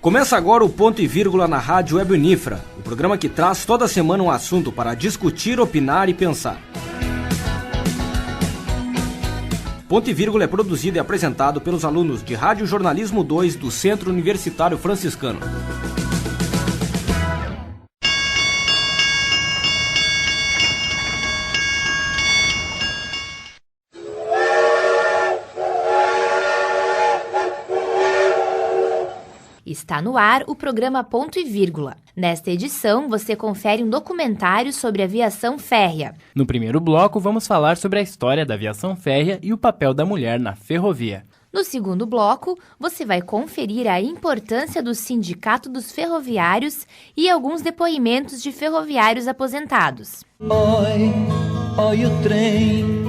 Começa agora o Ponto e Vírgula na Rádio Web Unifra, o programa que traz toda semana um assunto para discutir, opinar e pensar. Ponto e Vírgula é produzido e apresentado pelos alunos de Rádio Jornalismo 2 do Centro Universitário Franciscano. Está no ar o programa Ponto e Vírgula. Nesta edição, você confere um documentário sobre aviação férrea. No primeiro bloco, vamos falar sobre a história da aviação férrea e o papel da mulher na ferrovia. No segundo bloco, você vai conferir a importância do Sindicato dos Ferroviários e alguns depoimentos de ferroviários aposentados. Oi, o trem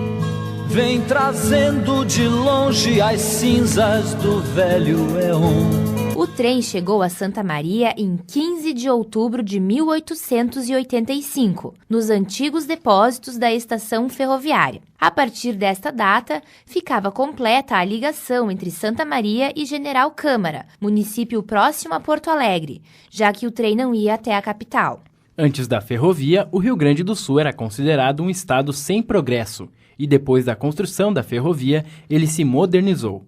vem trazendo de longe as cinzas do velho éon. O trem chegou a Santa Maria em 15 de outubro de 1885, nos antigos depósitos da estação ferroviária. A partir desta data, ficava completa a ligação entre Santa Maria e General Câmara, município próximo a Porto Alegre, já que o trem não ia até a capital. Antes da ferrovia, o Rio Grande do Sul era considerado um estado sem progresso, e depois da construção da ferrovia, ele se modernizou.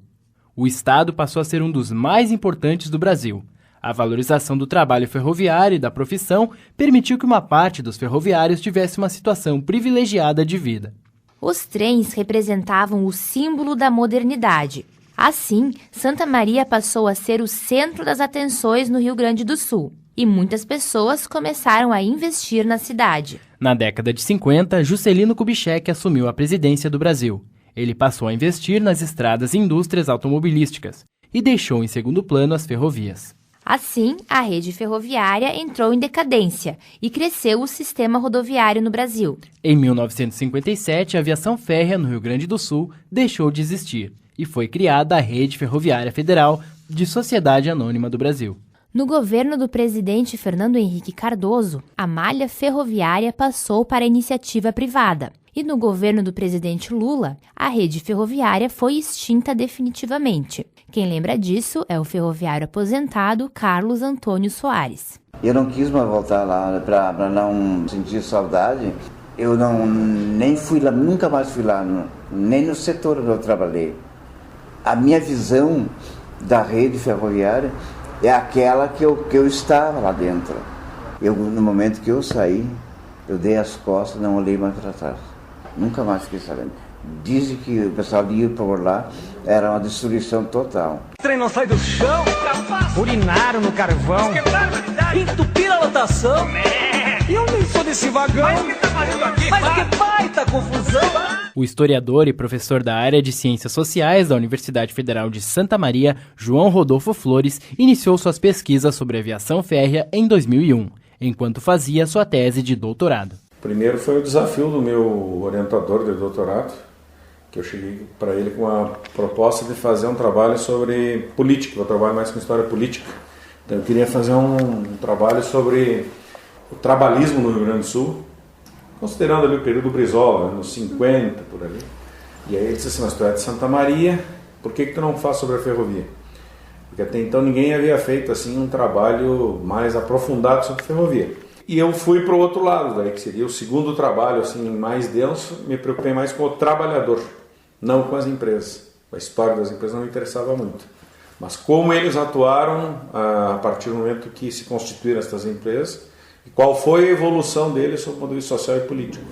O estado passou a ser um dos mais importantes do Brasil. A valorização do trabalho ferroviário e da profissão permitiu que uma parte dos ferroviários tivesse uma situação privilegiada de vida. Os trens representavam o símbolo da modernidade. Assim, Santa Maria passou a ser o centro das atenções no Rio Grande do Sul, e muitas pessoas começaram a investir na cidade. Na década de 50, Juscelino Kubitschek assumiu a presidência do Brasil. Ele passou a investir nas estradas e indústrias automobilísticas e deixou em segundo plano as ferrovias. Assim, a rede ferroviária entrou em decadência e cresceu o sistema rodoviário no Brasil. Em 1957, a aviação férrea no Rio Grande do Sul deixou de existir e foi criada a Rede Ferroviária Federal de Sociedade Anônima do Brasil. No governo do presidente Fernando Henrique Cardoso, a malha ferroviária passou para a iniciativa privada. E no governo do presidente Lula, a rede ferroviária foi extinta definitivamente. Quem lembra disso é o ferroviário aposentado Carlos Antônio Soares. Eu não quis mais voltar lá para não sentir saudade. Eu nem fui lá, nunca mais fui lá, nem no setor onde eu trabalhei. A minha visão da rede ferroviária é aquela que eu estava lá dentro. No momento que eu saí, eu dei as costas, não olhei mais para trás. Nunca mais fiquei sabendo. Dizem que o pessoal de ir por lá era uma destruição total. O trem não sai do chão, urinaram no carvão, entupiram a lotação. E eu nem sou desse vagão. Mas o que tá fazendo aqui? Mas que baita confusão! O historiador e professor da área de Ciências Sociais da Universidade Federal de Santa Maria, João Rodolfo Flores, iniciou suas pesquisas sobre aviação férrea em 2001, enquanto fazia sua tese de doutorado. Primeiro foi o desafio do meu orientador de doutorado, que eu cheguei para ele com a proposta de fazer um trabalho sobre política. Eu trabalho mais com história política. Então eu queria fazer um trabalho sobre o trabalhismo no Rio Grande do Sul, considerando ali o período Brizola, nos 50, por ali. E aí ele disse assim, mas tu é de Santa Maria, por que tu não faz sobre a ferrovia? Porque até então ninguém havia feito assim um trabalho mais aprofundado sobre a ferrovia. E eu fui para o outro lado, daí que seria o segundo trabalho assim, mais denso, me preocupei mais com o trabalhador, não com as empresas. A história das empresas não me interessava muito. Mas como eles atuaram a partir do momento que se constituíram estas empresas, e qual foi a evolução deles sob o ponto de vista social e político.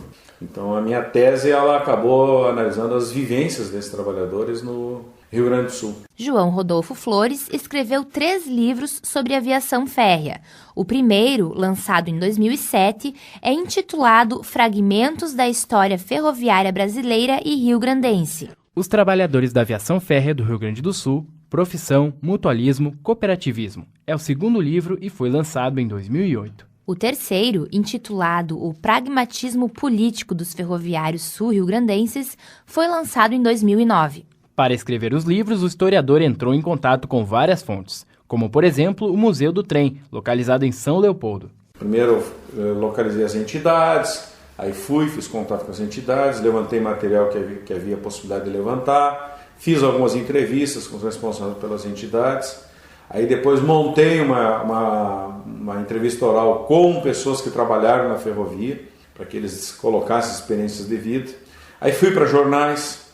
Então a minha tese ela acabou analisando as vivências desses trabalhadores no Rio Grande do Sul. João Rodolfo Flores escreveu 3 livros sobre aviação férrea. O primeiro, lançado em 2007, é intitulado Fragmentos da História Ferroviária Brasileira e Rio-Grandense. Os trabalhadores da aviação férrea do Rio Grande do Sul, Profissão, Mutualismo, Cooperativismo. É o segundo livro e foi lançado em 2008. O terceiro, intitulado O Pragmatismo Político dos Ferroviários Sul-Rio-Grandenses, foi lançado em 2009. Para escrever os livros, o historiador entrou em contato com várias fontes, como, por exemplo, o Museu do Trem, localizado em São Leopoldo. Primeiro eu localizei as entidades, aí fiz contato com as entidades, levantei material que havia possibilidade de levantar, fiz algumas entrevistas com os responsáveis pelas entidades. Aí depois montei uma entrevista oral com pessoas que trabalharam na ferrovia, para que eles colocassem experiências de vida. Aí fui para jornais,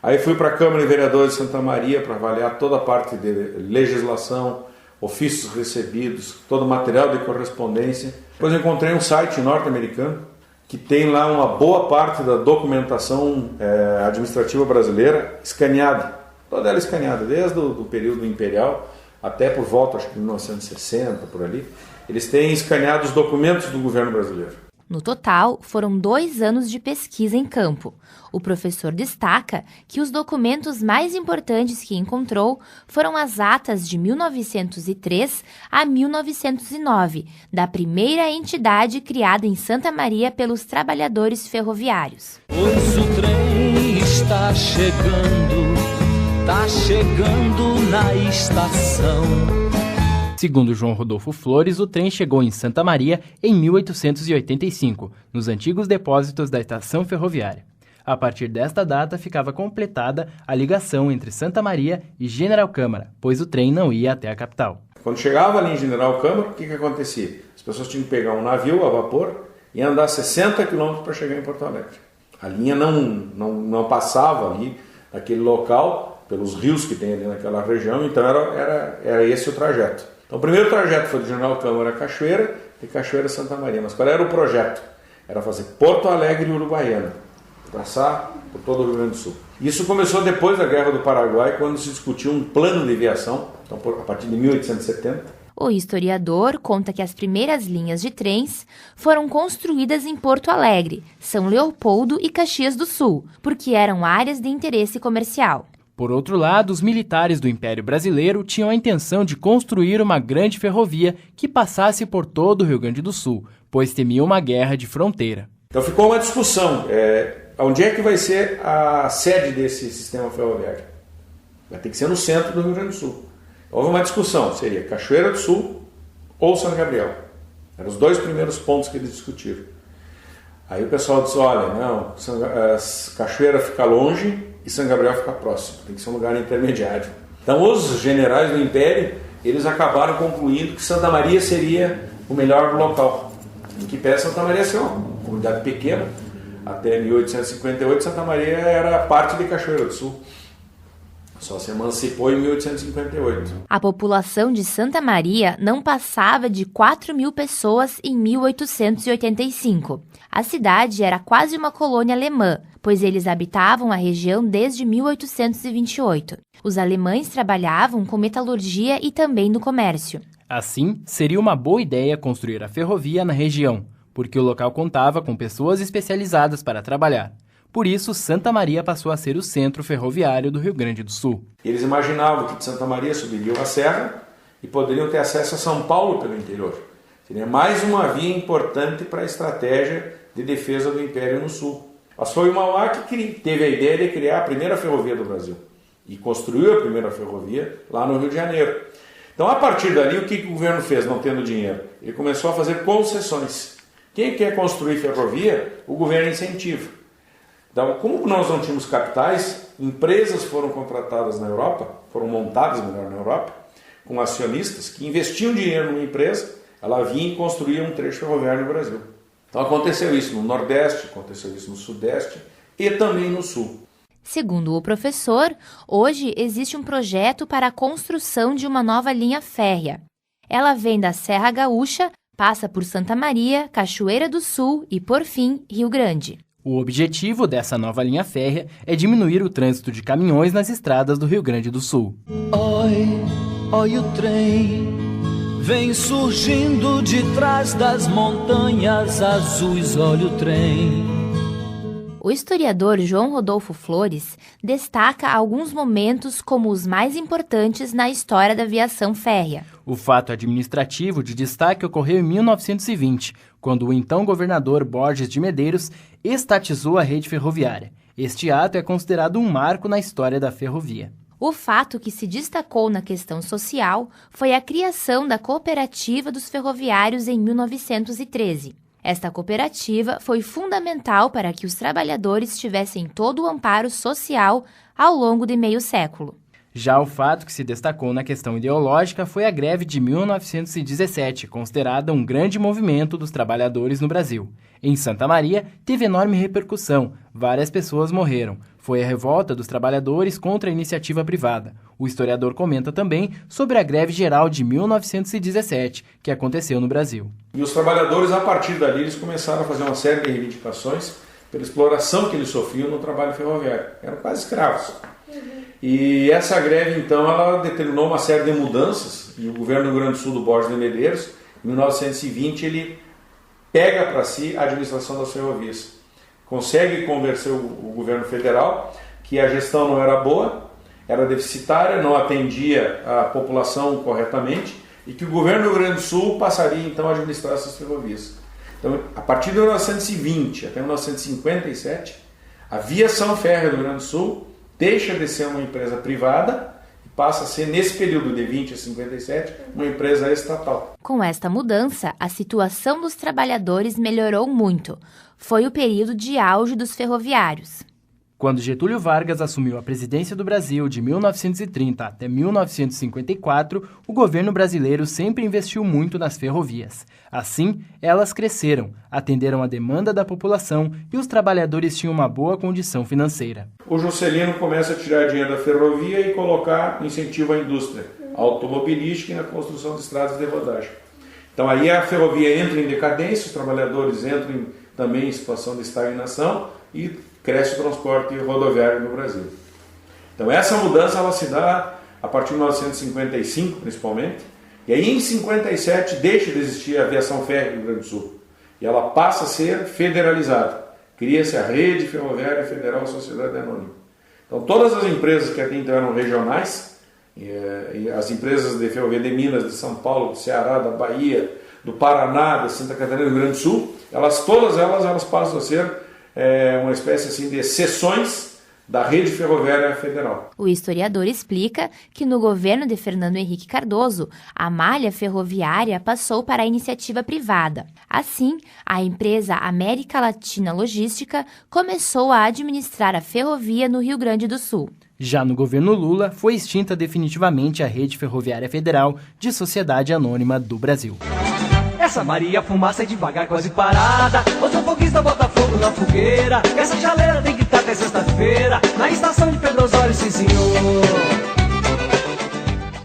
aí fui para a Câmara de Vereadores de Santa Maria para avaliar toda a parte de legislação, ofícios recebidos, todo o material de correspondência. Depois encontrei um site norte-americano que tem lá uma boa parte da documentação administrativa brasileira escaneada, toda ela escaneada, desde o período imperial até por volta, acho que de 1960, por ali. Eles têm escaneado os documentos do governo brasileiro. No total, foram 2 anos de pesquisa em campo. O professor destaca que os documentos mais importantes que encontrou foram as atas de 1903 a 1909, da primeira entidade criada em Santa Maria pelos trabalhadores ferroviários. Pois o trem está chegando na estação. Segundo João Rodolfo Flores, o trem chegou em Santa Maria em 1885, nos antigos depósitos da estação ferroviária. A partir desta data, ficava completada a ligação entre Santa Maria e General Câmara, pois o trem não ia até a capital. Quando chegava ali em General Câmara, o que acontecia? As pessoas tinham que pegar um navio a vapor e andar 60 km para chegar em Porto Alegre. A linha não passava ali naquele local, pelos rios que tem ali naquela região, então era esse o trajeto. Então o primeiro trajeto foi de General Câmara a Cachoeira e Cachoeira a Santa Maria. Mas qual era o projeto? Era fazer Porto Alegre e Uruguaiana, passar por todo o Rio Grande do Sul. Isso começou depois da Guerra do Paraguai, quando se discutiu um plano de viação, então a partir de 1870. O historiador conta que as primeiras linhas de trens foram construídas em Porto Alegre, São Leopoldo e Caxias do Sul, porque eram áreas de interesse comercial. Por outro lado, os militares do Império Brasileiro tinham a intenção de construir uma grande ferrovia que passasse por todo o Rio Grande do Sul, pois temiam uma guerra de fronteira. Então ficou uma discussão, onde é que vai ser a sede desse sistema ferroviário? Vai ter que ser no centro do Rio Grande do Sul. Houve uma discussão, seria Cachoeira do Sul ou São Gabriel. Eram os 2 primeiros pontos que eles discutiram. Aí o pessoal disse, olha, não, Cachoeira fica longe e São Gabriel fica próximo, tem que ser um lugar intermediário. Então os generais do Império, eles acabaram concluindo que Santa Maria seria o melhor local. Em que pé Santa Maria ser uma comunidade pequena, até 1858 Santa Maria era parte de Cachoeira do Sul. Só se emancipou em 1858. A população de Santa Maria não passava de 4.000 pessoas em 1885. A cidade era quase uma colônia alemã, pois eles habitavam a região desde 1828. Os alemães trabalhavam com metalurgia e também no comércio. Assim, seria uma boa ideia construir a ferrovia na região, porque o local contava com pessoas especializadas para trabalhar. Por isso, Santa Maria passou a ser o centro ferroviário do Rio Grande do Sul. Eles imaginavam que de Santa Maria subiriam a serra e poderiam ter acesso a São Paulo pelo interior. Seria mais uma via importante para a estratégia de defesa do Império no Sul. Mas foi o Mauá que teve a ideia de criar a primeira ferrovia do Brasil e construiu a primeira ferrovia lá no Rio de Janeiro. Então, a partir dali, o que o governo fez, não tendo dinheiro? Ele começou a fazer concessões. Quem quer construir ferrovia, o governo incentiva. Então, como nós não tínhamos capitais, empresas foram contratadas na Europa, foram montadas melhor na Europa, com acionistas que investiam dinheiro numa empresa, ela vinha e construía um trecho ferroviário no Brasil. Então aconteceu isso no Nordeste, aconteceu isso no Sudeste e também no Sul. Segundo o professor, hoje existe um projeto para a construção de uma nova linha férrea. Ela vem da Serra Gaúcha, passa por Santa Maria, Cachoeira do Sul e, por fim, Rio Grande. O objetivo dessa nova linha férrea é diminuir o trânsito de caminhões nas estradas do Rio Grande do Sul. Oi, o trem vem surgindo de trás das montanhas azuis, olha o trem. O historiador João Rodolfo Flores destaca alguns momentos como os mais importantes na história da aviação férrea. O fato administrativo de destaque ocorreu em 1920, quando o então governador Borges de Medeiros estatizou a rede ferroviária. Este ato é considerado um marco na história da ferrovia. O fato que se destacou na questão social foi a criação da Cooperativa dos Ferroviários em 1913. Esta cooperativa foi fundamental para que os trabalhadores tivessem todo o amparo social ao longo de meio século. Já o fato que se destacou na questão ideológica foi a greve de 1917, considerada um grande movimento dos trabalhadores no Brasil. Em Santa Maria, teve enorme repercussão, várias pessoas morreram. Foi a revolta dos trabalhadores contra a iniciativa privada. O historiador comenta também sobre a greve geral de 1917, que aconteceu no Brasil. E os trabalhadores, a partir dali, eles começaram a fazer uma série de reivindicações pela exploração que eles sofriam no trabalho ferroviário. Eram quase escravos. E essa greve, então, ela determinou uma série de mudanças, e o governo do Rio Grande do Sul, do Borges de Medeiros, em 1920, ele pega para si a administração das ferrovias. Consegue convencer o governo federal que a gestão não era boa, era deficitária, não atendia a população corretamente, e que o governo do Rio Grande do Sul passaria, então, a administrar essas ferrovias. Então, a partir de 1920 até 1957, a Viação Férrea do Rio Grande do Sul deixa de ser uma empresa privada e passa a ser, nesse período de 20 a 57, uma empresa estatal. Com esta mudança, a situação dos trabalhadores melhorou muito. Foi o período de auge dos ferroviários. Quando Getúlio Vargas assumiu a presidência do Brasil de 1930 até 1954, o governo brasileiro sempre investiu muito nas ferrovias. Assim, elas cresceram, atenderam a demanda da população e os trabalhadores tinham uma boa condição financeira. O Juscelino começa a tirar dinheiro da ferrovia e colocar incentivo à indústria automobilística e na construção de estradas de rodagem. Então aí a ferrovia entra em decadência, os trabalhadores entram também em situação de estagnação e cresce o transporte rodoviário no Brasil. Então essa mudança ela se dá a partir de 1955, principalmente, e aí em 57 deixa de existir a Aviação Férrea do Rio Grande do Sul, e ela passa a ser federalizada. Cria-se a Rede Ferroviária Federal Sociedade Anônima. Então todas as empresas que até então eram regionais, e as empresas de ferrovia de Minas, de São Paulo, do Ceará, da Bahia, do Paraná, da Santa Catarina e do Rio Grande do Sul, todas elas passam a ser uma espécie assim, de seções da Rede Ferroviária Federal. O historiador explica que no governo de Fernando Henrique Cardoso, a malha ferroviária passou para a iniciativa privada. Assim, a empresa América Latina Logística começou a administrar a ferrovia no Rio Grande do Sul. Já no governo Lula, foi extinta definitivamente a Rede Ferroviária Federal de Sociedade Anônima do Brasil. Essa Maria fumaça é devagar, quase parada. O seu foguista bota fogo na fogueira. Essa chaleira tem que estar até sexta-feira na estação de Pedro Osório, sim senhor.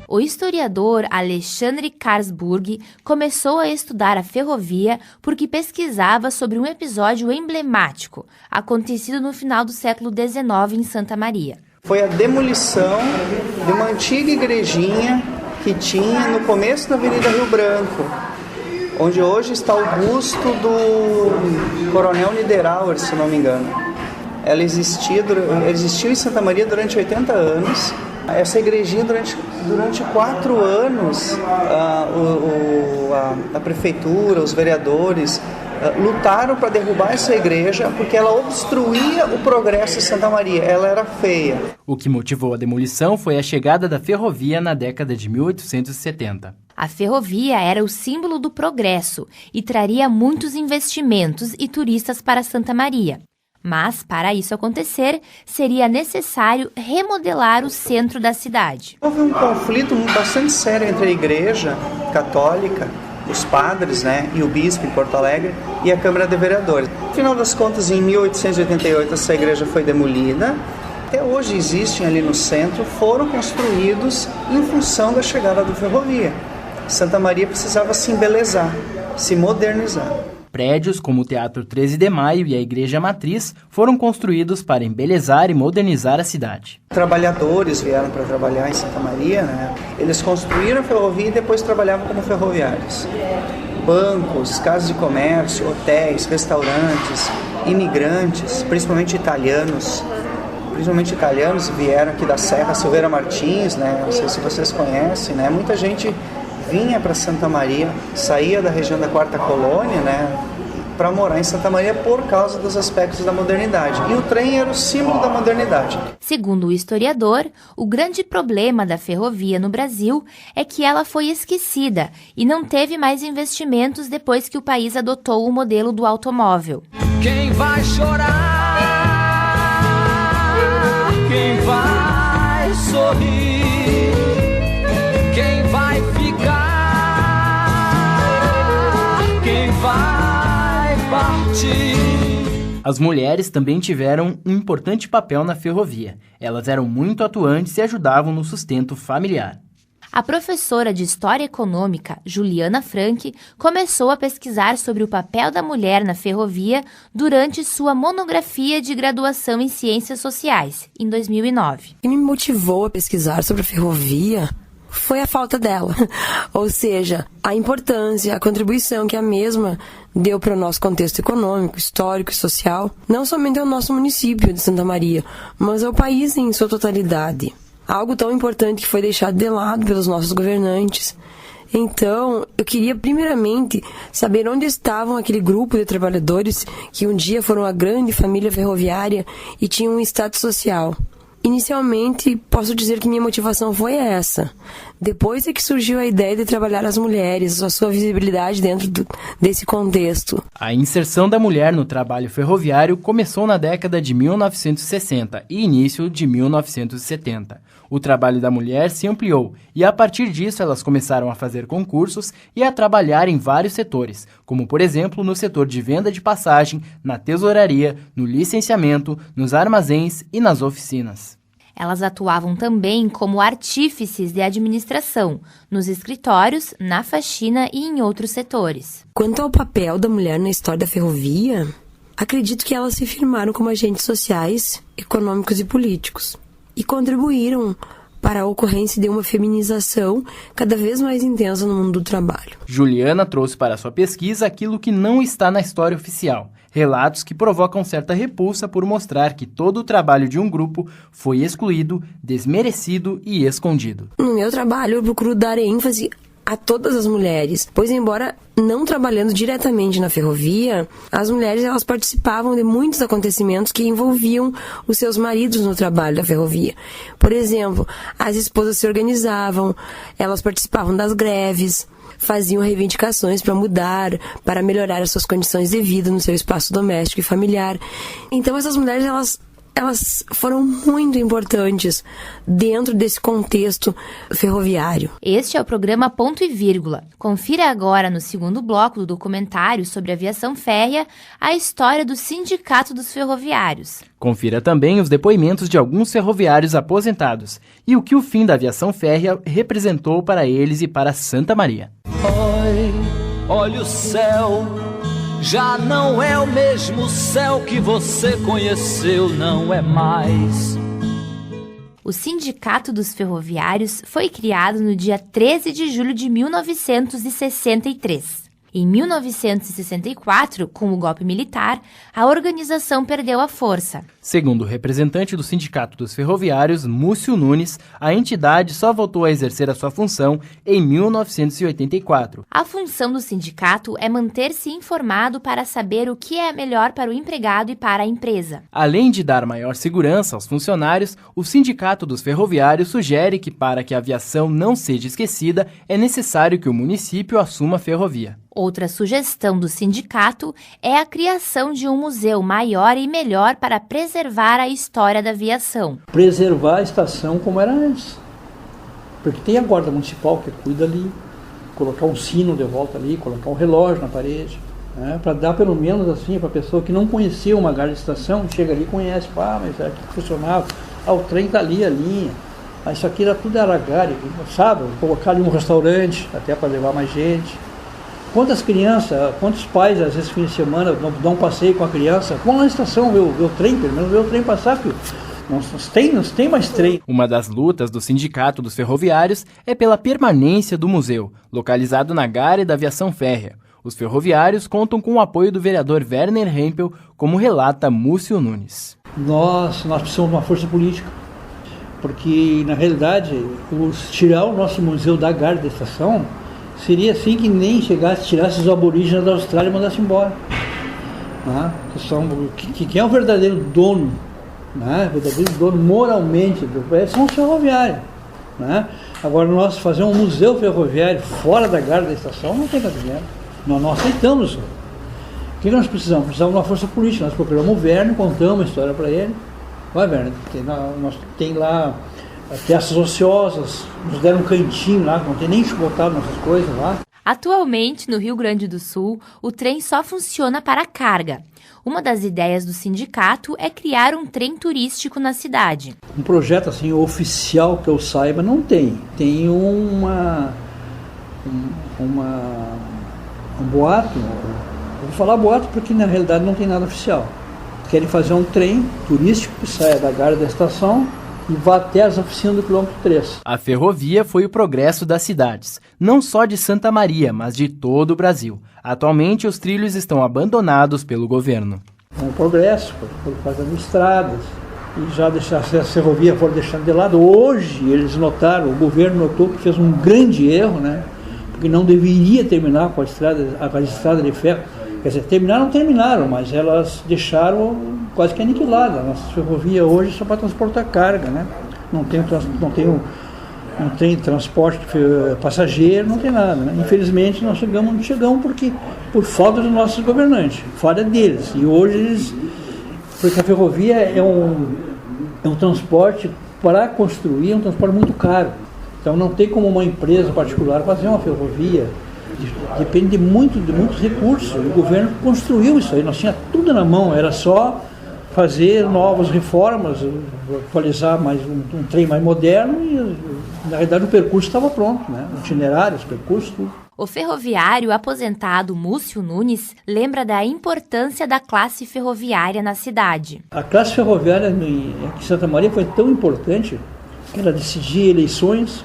O historiador Alexandre Karlsburg começou a estudar a ferrovia porque pesquisava sobre um episódio emblemático acontecido no final do século XIX em Santa Maria. Foi a demolição de uma antiga igrejinha que tinha no começo da Avenida Rio Branco, onde hoje está o busto do Coronel Niederauer, se não me engano. Ela existiu em Santa Maria durante 80 anos. Essa igrejinha, durante 4 anos, a prefeitura, os vereadores lutaram para derrubar essa igreja porque ela obstruía o progresso de Santa Maria, ela era feia. O que motivou a demolição foi a chegada da ferrovia na década de 1870. A ferrovia era o símbolo do progresso e traria muitos investimentos e turistas para Santa Maria. Mas, para isso acontecer, seria necessário remodelar o centro da cidade. Houve um conflito bastante sério entre a Igreja Católica, os padres, e o bispo em Porto Alegre, e a Câmara de Vereadores. No final das contas, em 1888, essa igreja foi demolida. Até hoje existem ali no centro, foram construídos em função da chegada da ferrovia. Santa Maria precisava se embelezar, se modernizar. Prédios como o Teatro 13 de Maio e a Igreja Matriz foram construídos para embelezar e modernizar a cidade. Trabalhadores vieram para trabalhar em Santa Maria, Eles construíram a ferrovia e depois trabalhavam como ferroviários. Bancos, casas de comércio, hotéis, restaurantes, imigrantes, principalmente italianos vieram aqui da Serra, Silveira Martins, não sei se vocês conhecem, Muita gente vinha para Santa Maria, saía da região da Quarta Colônia, para morar em Santa Maria por causa dos aspectos da modernidade. E o trem era o símbolo da modernidade. Segundo o historiador, o grande problema da ferrovia no Brasil é que ela foi esquecida e não teve mais investimentos depois que o país adotou o modelo do automóvel. Quem vai chorar? Quem vai sorrir? As mulheres também tiveram um importante papel na ferrovia. Elas eram muito atuantes e ajudavam no sustento familiar. A professora de História Econômica, Juliana Franck, começou a pesquisar sobre o papel da mulher na ferrovia durante sua monografia de graduação em Ciências Sociais, em 2009. O que me motivou a pesquisar sobre a ferrovia foi a falta dela, ou seja, a importância, a contribuição que a mesma deu para o nosso contexto econômico, histórico e social, não somente ao nosso município de Santa Maria, mas ao país em sua totalidade. Algo tão importante que foi deixado de lado pelos nossos governantes. Então, eu queria primeiramente saber onde estavam aquele grupo de trabalhadores que um dia foram a grande família ferroviária e tinham um status social. Inicialmente, posso dizer que minha motivação foi essa. Depois é que surgiu a ideia de trabalhar as mulheres, a sua visibilidade dentro desse contexto. A inserção da mulher no trabalho ferroviário começou na década de 1960 e início de 1970. O trabalho da mulher se ampliou e, a partir disso, elas começaram a fazer concursos e a trabalhar em vários setores, como, por exemplo, no setor de venda de passagem, na tesouraria, no licenciamento, nos armazéns e nas oficinas. Elas atuavam também como artífices de administração, nos escritórios, na faxina e em outros setores. Quanto ao papel da mulher na história da ferrovia, acredito que elas se firmaram como agentes sociais, econômicos e políticos e contribuíram para a ocorrência de uma feminização cada vez mais intensa no mundo do trabalho. Juliana trouxe para sua pesquisa aquilo que não está na história oficial. Relatos que provocam certa repulsa por mostrar que todo o trabalho de um grupo foi excluído, desmerecido e escondido. No meu trabalho, eu procuro dar ênfase a todas as mulheres, pois embora não trabalhando diretamente na ferrovia, as mulheres elas participavam de muitos acontecimentos que envolviam os seus maridos no trabalho da ferrovia. Por exemplo, as esposas se organizavam, elas participavam das greves, faziam reivindicações para mudar, para melhorar as suas condições de vida no seu espaço doméstico e familiar. Então essas mulheres elas foram muito importantes dentro desse contexto ferroviário. Este é o programa Ponto e Vírgula. Confira agora, no segundo bloco do documentário sobre aviação férrea, a história do Sindicato dos Ferroviários. Confira também os depoimentos de alguns ferroviários aposentados e o que o fim da aviação férrea representou para eles e para Santa Maria. Oi, olha o céu. Já não é o mesmo céu que você conheceu, não é mais. O Sindicato dos Ferroviários foi criado no dia 13 de julho de 1963. Em 1964, com o golpe militar, a organização perdeu a força. Segundo o representante do Sindicato dos Ferroviários, Múcio Nunes, a entidade só voltou a exercer a sua função em 1984. A função do sindicato é manter-se informado para saber o que é melhor para o empregado e para a empresa. Além de dar maior segurança aos funcionários, o Sindicato dos Ferroviários sugere que, para que a aviação não seja esquecida, é necessário que o município assuma a ferrovia. Outra sugestão do sindicato é a criação de um museu maior e melhor para preservar a história da aviação. Preservar a estação como era antes. Porque tem a guarda municipal que cuida ali, colocar um sino de volta ali, colocar um relógio na parede, né, para dar pelo menos assim para a pessoa que não conhecia uma guarda de estação, chega ali e conhece, mas é que funcionava, o trem está ali, a linha. Isso aqui era tudo aragário, sabe? Colocar ali um restaurante, até para levar mais gente. Quantas crianças, quantos pais, às vezes, fim de semana, dão um passeio com a criança, vão na estação ver o trem, pelo menos ver o trem passar, filho. Não tem mais trem. Uma das lutas do Sindicato dos Ferroviários é pela permanência do museu, localizado na Gare da Aviação Férrea. Os ferroviários contam com o apoio do vereador Werner Hempel, como relata Múcio Nunes. Nós precisamos de uma força política, porque, na realidade, tirar o nosso museu da Gare da Estação seria assim que nem tirasse os aborígenes da Austrália e mandasse embora. Né? Quem é o verdadeiro dono, né? O verdadeiro dono moralmente são os ferroviários. Né? Agora, nós fazer um museu ferroviário fora da Gare da Estação não tem cabimento. Nós não aceitamos isso. O que nós precisamos? Precisamos de uma força política. Nós procuramos o Werner, contamos uma história para ele. Vai, Werner, nós tem lá festas ociosas, nos deram um cantinho lá, não tem nem chupotado nossas coisas lá. Atualmente, no Rio Grande do Sul, o trem só funciona para carga. Uma das ideias do sindicato é criar um trem turístico na cidade. Um projeto assim oficial que eu saiba não tem. Tem um boato. Eu vou falar boato porque na realidade não tem nada oficial. Querem fazer um trem turístico que saia da garra da estação e vá até as oficinas do quilômetro 3. A ferrovia foi o progresso das cidades, não só de Santa Maria, mas de todo o Brasil. Atualmente, os trilhos estão abandonados pelo governo. Um progresso, foram fazendo estradas, e já as ferrovias foram deixando de lado. Hoje, eles notaram, o governo notou que fez um grande erro, né? Porque não deveria terminar com a estrada de ferro. Quer dizer, não terminaram, mas elas deixaram quase que aniquilada. A nossa ferrovia hoje é só para transportar carga, né? Não tem transporte passageiro, não tem nada, né? Infelizmente nós chegamos onde chegamos por falta dos nossos governantes, falha deles. E hoje porque a ferrovia é um transporte para construir, é um transporte muito caro. Então não tem como uma empresa particular fazer uma ferrovia, depende de muitos recursos. O governo construiu isso aí, nós tínhamos tudo na mão, era só fazer novas reformas, atualizar mais um trem mais moderno e, na realidade, o percurso estava pronto, né? O itinerário, os percursos, tudo. O ferroviário aposentado Múcio Nunes lembra da importância da classe ferroviária na cidade. A classe ferroviária em Santa Maria foi tão importante que ela decidia eleições,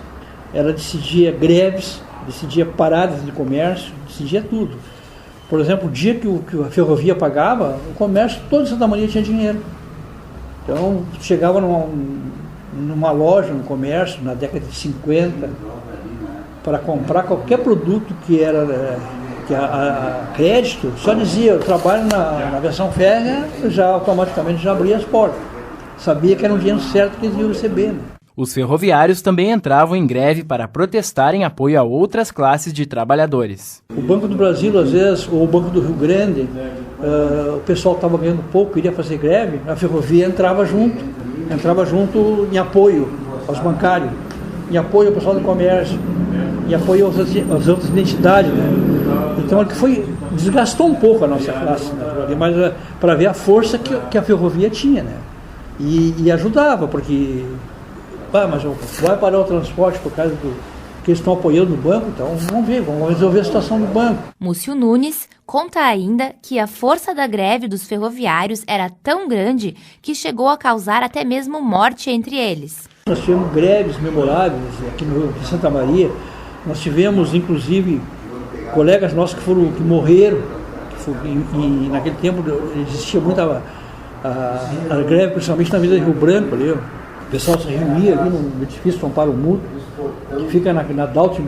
ela decidia greves, decidia paradas de comércio, decidia tudo. Por exemplo, o dia que a ferrovia pagava, o comércio todo de Santa Maria tinha dinheiro. Então, chegava numa loja, no comércio, na década de 50, para comprar qualquer produto que era a crédito, só dizia, eu trabalho na versão férrea, já automaticamente já abria as portas. Sabia que era um dinheiro certo que eles iam receber, né? Os ferroviários também entravam em greve para protestar em apoio a outras classes de trabalhadores. O Banco do Brasil, às vezes, ou o Banco do Rio Grande, o pessoal estava ganhando pouco, queria fazer greve, a ferrovia entrava junto em apoio aos bancários, em apoio ao pessoal do comércio, em apoio às outras identidades, né? Então, desgastou um pouco a nossa classe, né? Mas para ver a força que a ferrovia tinha, né? E ajudava, porque... mas vai parar o transporte por causa que eles estão apoiando o banco, então vamos resolver a situação do banco. Múcio Nunes conta ainda que a força da greve dos ferroviários era tão grande que chegou a causar até mesmo morte entre eles. Nós tivemos greves memoráveis aqui no Rio de Santa Maria, nós tivemos inclusive colegas nossos que morreram, e naquele tempo existia muita a greve, principalmente na Avenida Rio Branco ali. O pessoal se reunia ali no edifício Amparo Mútuo, que fica na Daltro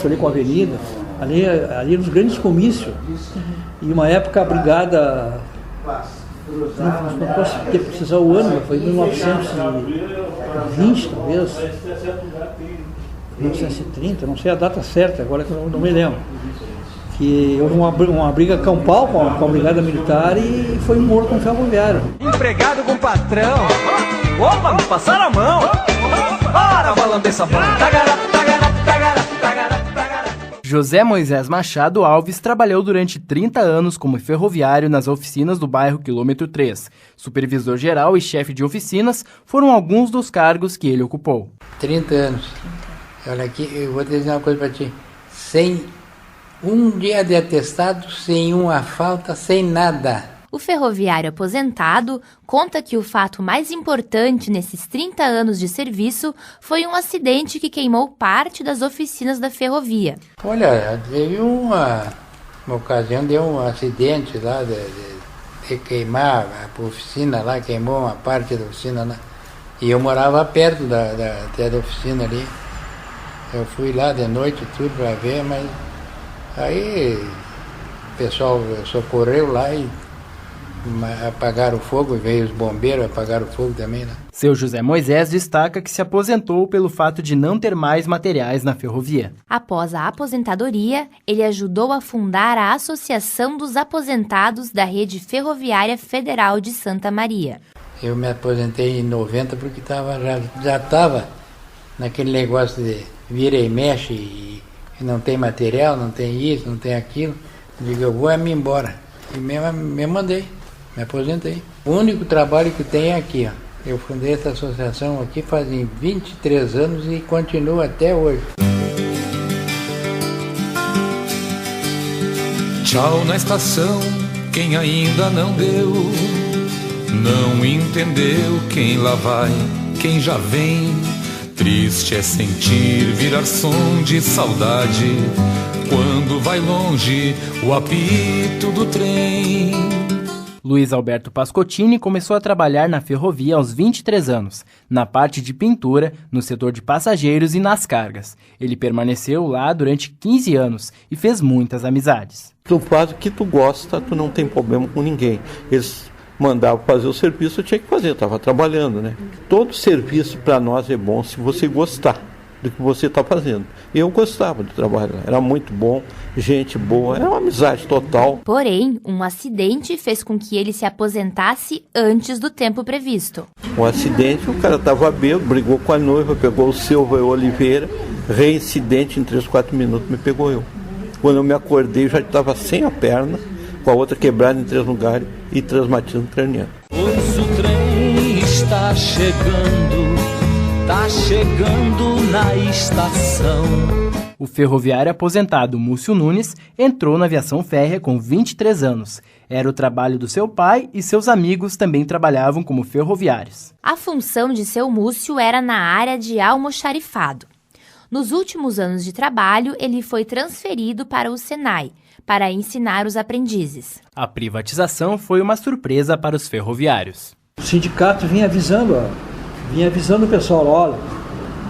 ali com a avenida, ali nos grandes comícios. E uma época a brigada, não posso precisar o ano, foi em 1920 talvez, 1930, não sei a data certa, agora que eu não me lembro. Que houve uma briga campal com a brigada militar e foi morto um ferroviário. Empregado com patrão. Opa, me passaram a mão. Para, balando essa mão. José Moisés Machado Alves trabalhou durante 30 anos como ferroviário nas oficinas do bairro Quilômetro 3. Supervisor geral e chefe de oficinas foram alguns dos cargos que ele ocupou. 30 anos. Olha aqui, eu vou dizer uma coisa para ti. Sem um dia de atestado, sem uma falta, sem nada. O ferroviário aposentado conta que o fato mais importante nesses 30 anos de serviço foi um acidente que queimou parte das oficinas da ferrovia. Olha, teve uma ocasião, deu um acidente lá de queimar a oficina lá, queimou uma parte da oficina lá. E eu morava perto da oficina ali. Eu fui lá de noite tudo para ver, mas aí o pessoal socorreu lá e apagaram o fogo, veio os bombeiros, apagaram o fogo também, né? Seu José Moisés destaca que se aposentou pelo fato de não ter mais materiais na ferrovia. Após a aposentadoria, ele ajudou a fundar a Associação dos Aposentados da Rede Ferroviária Federal de Santa Maria. Eu me aposentei em 90 porque já estava naquele negócio de vira e mexe e não tem material, não tem isso, não tem aquilo. Eu digo, eu vou me embora. E me mandei, me aposentei. O único trabalho que tem é aqui, ó. Eu fundei essa associação aqui fazem 23 anos e continuo até hoje. Tchau na estação, quem ainda não deu, não entendeu quem lá vai, quem já vem. Triste é sentir virar som de saudade, quando vai longe o apito do trem. Luiz Alberto Pascottini começou a trabalhar na ferrovia aos 23 anos, na parte de pintura, no setor de passageiros e nas cargas. Ele permaneceu lá durante 15 anos e fez muitas amizades. Tu faz o que tu gosta, tu não tem problema com ninguém. Eles mandavam fazer o serviço, eu tinha que fazer, eu estava trabalhando, né? Todo serviço para nós é bom se você gostar do que você está fazendo. Eu gostava do trabalho, era muito bom, gente boa, era uma amizade total. Porém, um acidente fez com que ele se aposentasse antes do tempo previsto. Um acidente, o cara estava bêbado, brigou com a noiva, pegou o Silva e o Oliveira, reincidente, em 3, 4 minutos me pegou eu. Quando eu me acordei, eu já estava sem a perna, com a outra quebrada em 3 lugares e traumatismo craniano. Pois o trem está chegando na estação. O ferroviário aposentado Múcio Nunes entrou na aviação férrea com 23 anos. Era o trabalho do seu pai e seus amigos também trabalhavam como ferroviários. A função de seu Múcio era na área de almoxarifado. Nos últimos anos de trabalho, ele foi transferido para o Senai, para ensinar os aprendizes. A privatização foi uma surpresa para os ferroviários. O sindicato vinha avisando o pessoal, olha,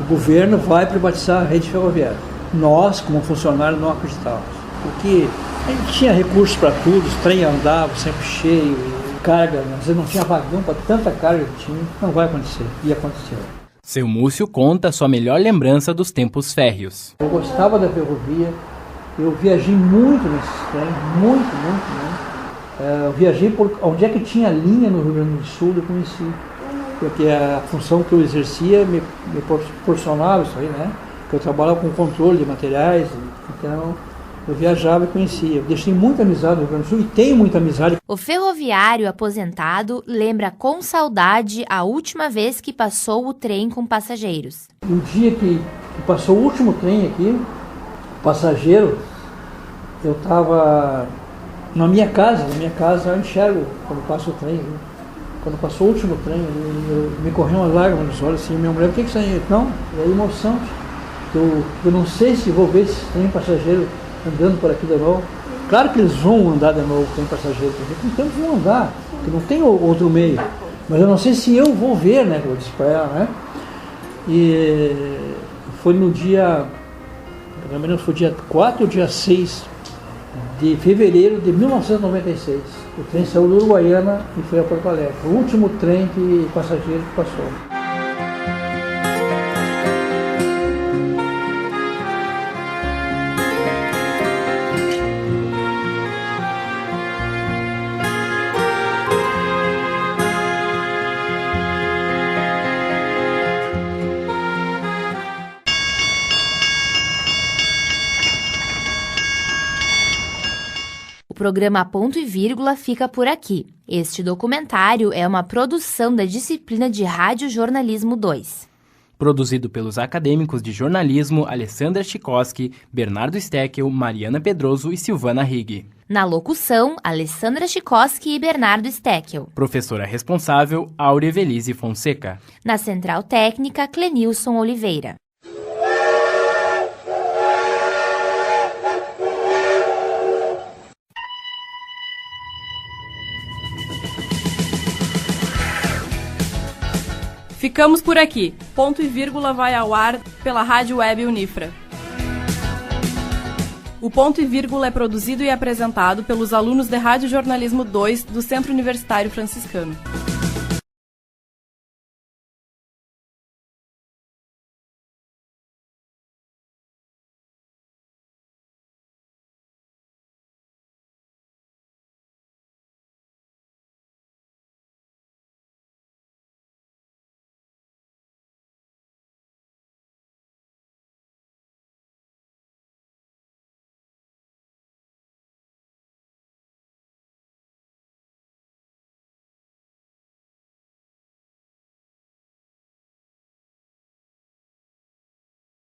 o governo vai privatizar a rede ferroviária. Nós, como funcionários, não acreditávamos, porque a gente tinha recursos para tudo, os trens andavam sempre cheio, carga, às vezes não tinha vagão para tanta carga que tinha, não vai acontecer, e aconteceu. Seu Múcio conta sua melhor lembrança dos tempos férreos. Eu gostava da ferrovia, eu viajei muito nesses trens, muito. Eu viajei por onde é que tinha linha no Rio Grande do Sul, eu conheci. Porque a função que eu exercia me proporcionava isso aí, né? Porque eu trabalhava com controle de materiais, então eu viajava e conhecia. Eu deixei muita amizade no Rio Grande do Sul e tenho muita amizade. O ferroviário aposentado lembra com saudade a última vez que passou o trem com passageiros. O dia que passou o último trem aqui, passageiro, eu estava na minha casa eu enxergo quando passa o trem. Quando passou o último trem, me correu uma lágrima nos olhos, assim, minha mulher, por que isso aí? Não, é emoção. Eu não sei se vou ver esse trem passageiro andando por aqui de novo. Claro que eles vão andar de novo, trem passageiro, porque com tempo vão andar, porque não tem outro meio. Mas eu não sei se eu vou ver, né, que eu disse para ela, né? E foi no dia, pelo menos foi dia 4 ou dia 6 de fevereiro de 1996. O trem saiu do Uruguaiana e foi a Porto Alegre. O último trem passageiro que passou. O programa Ponto e Vírgula fica por aqui. Este documentário é uma produção da disciplina de Rádio Jornalismo 2. Produzido pelos acadêmicos de jornalismo Alessandra Chikoski, Bernardo Steckel, Mariana Pedroso e Silvana Rigg. Na locução, Alessandra Chikoski e Bernardo Steckel. Professora responsável, Áurea Evelise Fonseca. Na central técnica, Clenilson Oliveira. Ficamos por aqui. Ponto e Vírgula vai ao ar pela Rádio Web Unifra. O Ponto e Vírgula é produzido e apresentado pelos alunos de Rádio Jornalismo 2 do Centro Universitário Franciscano.